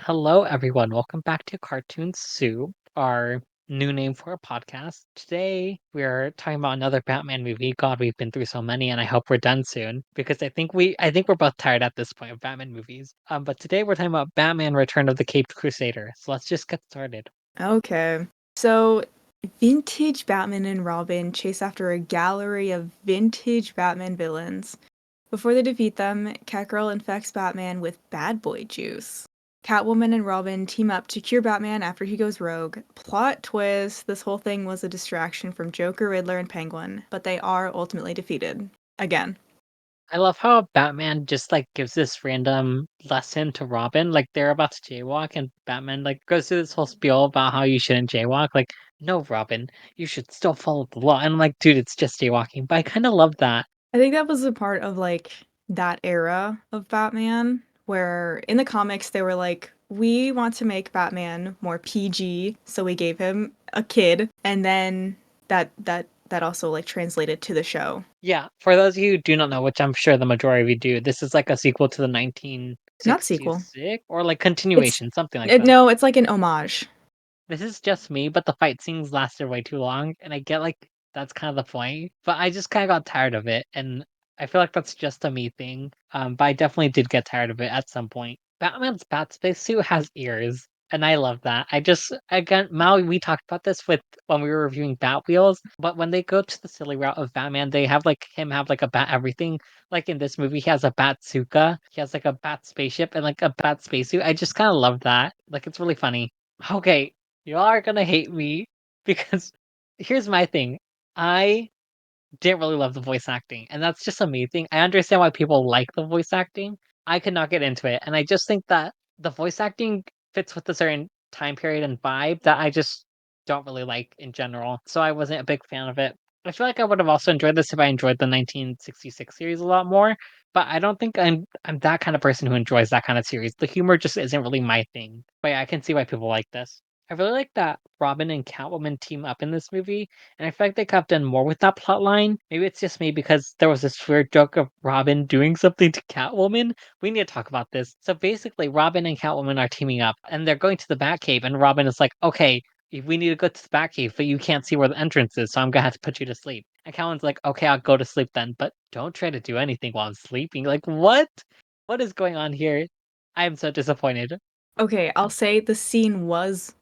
Hello, everyone. Welcome back to Cartoon Soup, our new name for our podcast. Today, we're talking about another Batman movie. God, we've been through so many, and I hope we're done soon because I think we're both tired at this point of Batman movies. But today we're talking about Batman: Return of the Caped Crusader. So let's just get started. Okay. So, vintage Batman and Robin chase after a gallery of vintage Batman villains. Before they defeat them, Catgirl infects Batman with bad boy juice. Catwoman and Robin team up to cure Batman after he goes rogue. Plot twist, this whole thing was a distraction from Joker, Riddler, and Penguin, but they are ultimately defeated. Again. I love how Batman just like gives this random lesson to Robin, like they're about to jaywalk, and Batman like goes through this whole spiel about how you shouldn't jaywalk. Like, no, Robin, you should still follow the law. And I'm like, dude, it's just jaywalking. But I kind of love that. I think that was a part of that era of Batman where in the comics they were like, we want to make Batman more PG, so we gave him a kid, and then that also like translated to the show. Yeah, for those of you who do not know, which I'm sure the majority of you do, this is like a sequel to the Not sequel. 1966 or like It's continuation, something like that. no, it's like an homage. This is just me, but the fight scenes lasted way too long, and I get like that's kind of the point, but I just kind of got tired of it, and I feel like that's just a me thing. But I definitely did get tired of it at some point. Batman's bat spacesuit has ears, and I love that. I just again, Mal, we talked about this with when we were reviewing Bat Wheels, but when they go to the silly route of Batman, they have like him have like a bat everything. Like in this movie, he has a Batsuka, he has like a bat spaceship and like a bat spacesuit. I just kind of love that. Like it's really funny. Okay, you all are gonna hate me because here's my thing. I didn't really love the voice acting, and that's just a me thing. I understand why people like the voice acting. I could not get into it, and I just think that the voice acting fits with a certain time period and vibe that I just don't really like in general. So I wasn't a big fan of it. I feel like I would have also enjoyed this if I enjoyed the 1966 series a lot more, but I don't think I'm that kind of person who enjoys that kind of series. The humor just isn't really my thing. But yeah, I can see why people like this. I really like that Robin and Catwoman team up in this movie, and I feel like they could have done more with that plot line. Maybe it's just me because there was this weird joke of Robin doing something to Catwoman. We need to talk about this. So basically, Robin and Catwoman are teaming up, and they're going to the Batcave, and Robin is like, "Okay, we need to go to the Batcave, but you can't see where the entrance is, so I'm gonna have to put you to sleep." And Catwoman's like, "Okay, I'll go to sleep then, but don't try to do anything while I'm sleeping." Like, what? What is going on here? I am so disappointed. Okay, I'll say the scene was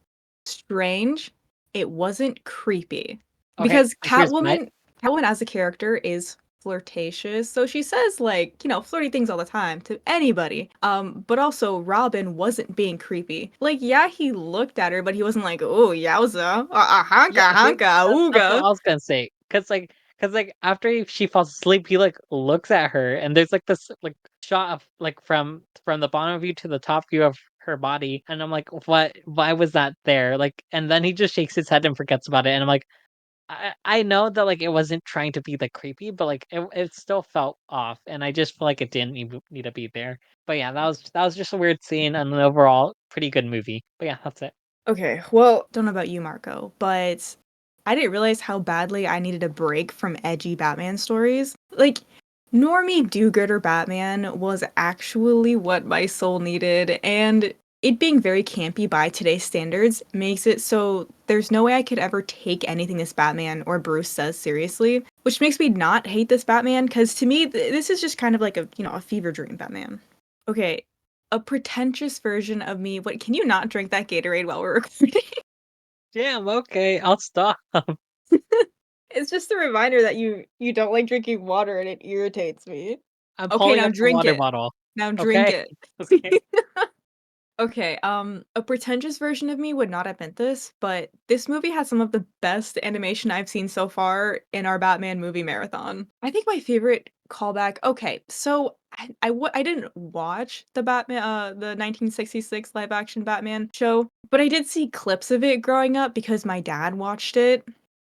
strange. It wasn't creepy Okay, because here's my Catwoman as a character is flirtatious. So she says like, flirty things all the time to anybody. But also Robin wasn't being creepy. Like, yeah, he looked at her, but he wasn't like, "Oh, yowza. Yeah, Hanka, see, hanka, that's what ooga." I was gonna say. Cause like after she falls asleep, he like looks at her, and there's like this like shot of like from the bottom view to the top view of her body, and I'm like, what? Why was that there? Like, and then he just shakes his head and forgets about it, and I'm like, I know that like it wasn't trying to be like creepy, but like it still felt off, and I just feel like it didn't need to be there. But yeah, that was just a weird scene and an overall pretty good movie. But yeah, that's it. Okay, well, don't know about you, Marco, but I didn't realize how badly I needed a break from edgy Batman stories. Like, normie do-gooder Batman was actually what my soul needed, and it being very campy by today's standards makes it so there's no way I could ever take anything this Batman or Bruce says seriously, which makes me not hate this Batman, because to me, this is just kind of like a fever dream Batman. Okay, a pretentious version of me. What, can you not drink that Gatorade while we're recording? Damn. Okay, I'll stop. It's just a reminder that you don't like drinking water and it irritates me. I'm Okay, pulling now up the drink water it. bottle. Now drink Okay. it. Okay. Okay, a pretentious version of me would not admit this, but this movie has some of the best animation I've seen so far in our Batman movie marathon. I think my favorite callback. Okay, so I didn't watch the 1966 live action Batman show, but I did see clips of it growing up because my dad watched it.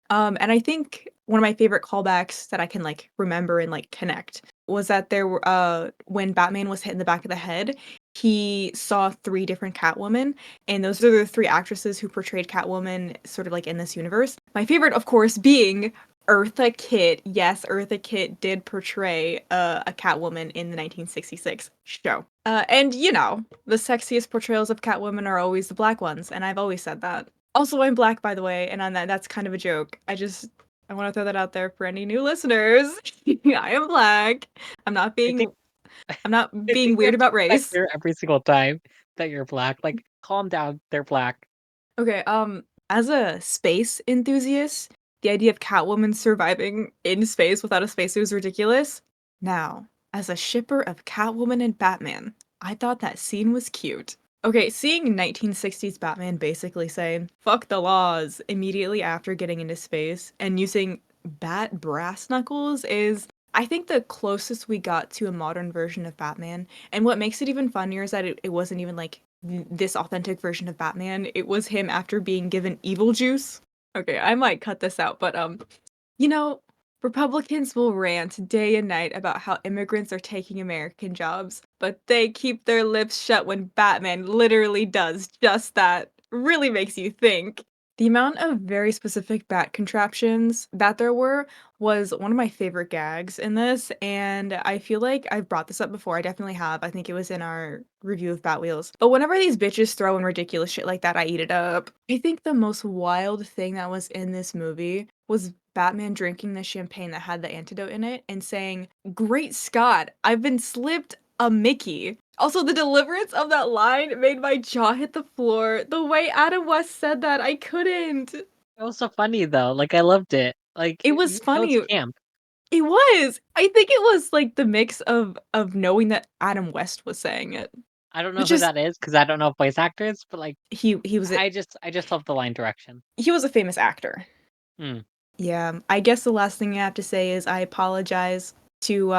And I think one of my favorite callbacks that I can like remember and like connect was that there were when Batman was hit in the back of the head, he saw three different Catwomen, and those are the three actresses who portrayed Catwoman sort of like in this universe. My favorite, of course, being Eartha Kitt. Yes, Eartha Kitt did portray a Catwoman in the 1966 show. And you know, the sexiest portrayals of Catwoman are always the black ones, and I've always said that. Also, I'm black, by the way, and on that's kind of a joke. I want to throw that out there for any new listeners. I am black. I'm not I think being I'm not I being think we weird have to about make that race. clear every single time that you're black. Like, calm down, they're black. Okay, as a space enthusiast, the idea of Catwoman surviving in space without a spacesuit is ridiculous. Now, as a shipper of Catwoman and Batman, I thought that scene was cute. Okay, seeing 1960s Batman basically say, fuck the laws, immediately after getting into space and using bat brass knuckles is, I think, the closest we got to a modern version of Batman. And what makes it even funnier is that it wasn't even like this authentic version of Batman. It was him after being given evil juice. Okay, I might cut this out, but you know, Republicans will rant day and night about how immigrants are taking American jobs, but they keep their lips shut when Batman literally does just that. Really makes you think. The amount of very specific bat contraptions that there were was one of my favorite gags in this, and I feel like I've brought this up before. I definitely have. I think it was in our review of Bat Wheels. But whenever these bitches throw in ridiculous shit like that, I eat it up. I think the most wild thing that was in this movie was Batman drinking the champagne that had the antidote in it and saying, "Great Scott, I've been slipped a Mickey." Also, the deliverance of that line made my jaw hit the floor. The way Adam West said that, I couldn't. It was so funny though. Like, I loved it. Like, It was you know, it's funny. camp. It was. I think it was like the mix of knowing that Adam West was saying it, I don't know which who is that is because I don't know voice actors, but like, he was a I just love the line direction. he was a famous actor. Mm. Yeah, I guess the last thing I have to say is I apologize to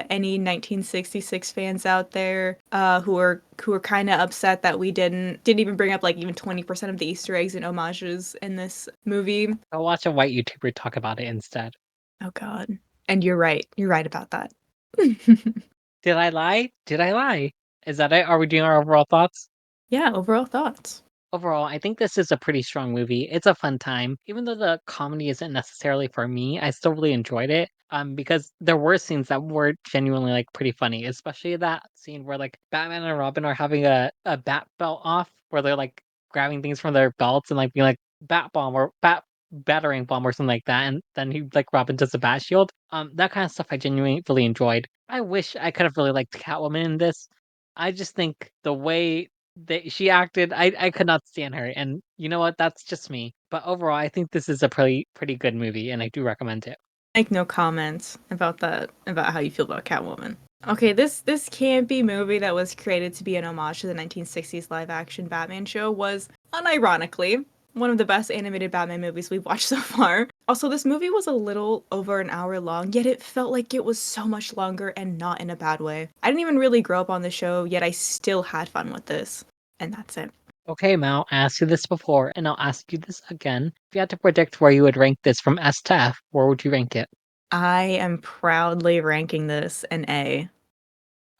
any 1966 fans out there who are kind of upset that we didn't even bring up like even 20% of the Easter eggs and homages in this movie. I'll watch a white YouTuber talk about it instead. Oh God. And you're right. You're right about that. Did I lie? Did I lie? Is that it? Are we doing our overall thoughts? Yeah, overall thoughts. Overall, I think this is a pretty strong movie. It's a fun time. Even though the comedy isn't necessarily for me, I still really enjoyed it. Because there were scenes that were genuinely like pretty funny, especially that scene where like Batman and Robin are having a bat belt off, where they're like grabbing things from their belts and like being like bat bomb or bat battering bomb or something like that, and then he like Robin does the bat shield. That kind of stuff I genuinely really enjoyed. I wish I could have really liked Catwoman in this. I just think the way that she acted, I could not stand her, and you know what? That's just me. But overall, I think this is a pretty good movie, and I do recommend it. Make no comments about that, about how you feel about Catwoman. Okay, this campy movie that was created to be an homage to the 1960s live action Batman show was, unironically, one of the best animated Batman movies we've watched so far. Also, this movie was a little over an hour long, yet it felt like it was so much longer and not in a bad way. I didn't even really grow up on the show, yet I still had fun with this. And that's it. Okay, Mal, I asked you this before, and I'll ask you this again. If you had to predict where you would rank this from S to F, where would you rank it? I am proudly ranking this an A.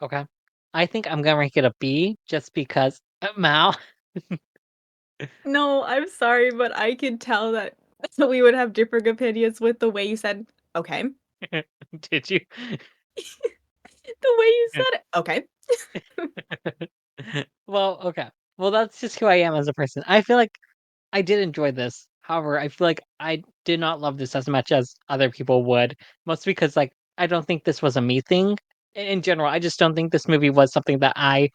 Okay. I think I'm gonna rank it a B, just because Mal. No, I'm sorry, but I could tell that we would have different opinions with the way you said, "Okay." Did you? The way you said it. Okay. Well, okay. Well, that's just who I am as a person. I feel like I did enjoy this. However, I feel like I did not love this as much as other people would, mostly because, like, I don't think this was a me thing. In general, I just don't think this movie was something that I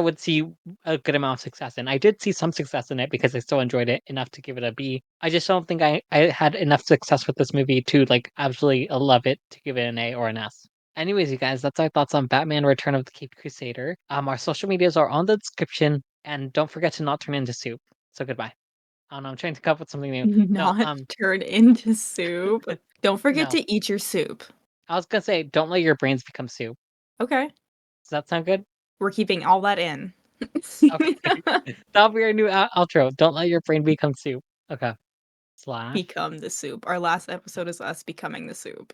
would see a good amount of success in. I did see some success in it because I still enjoyed it enough to give it a B. I just don't think I had enough success with this movie to like absolutely love it to give it an A or an S. Anyways, you guys, that's our thoughts on Batman Return of the Caped Crusader. Our social medias are on the description, and don't forget to not turn into soup. So goodbye. I don't know, I'm trying to come up with something new. No, Not turn into soup. Don't forget no. to eat your soup. I was gonna say, don't let your brains become soup. Okay. Does that sound good? We're keeping all that in. Okay. That'll be our new outro. Don't let your brain become soup. Okay. Slash. Become the soup. Our last episode is us becoming the soup.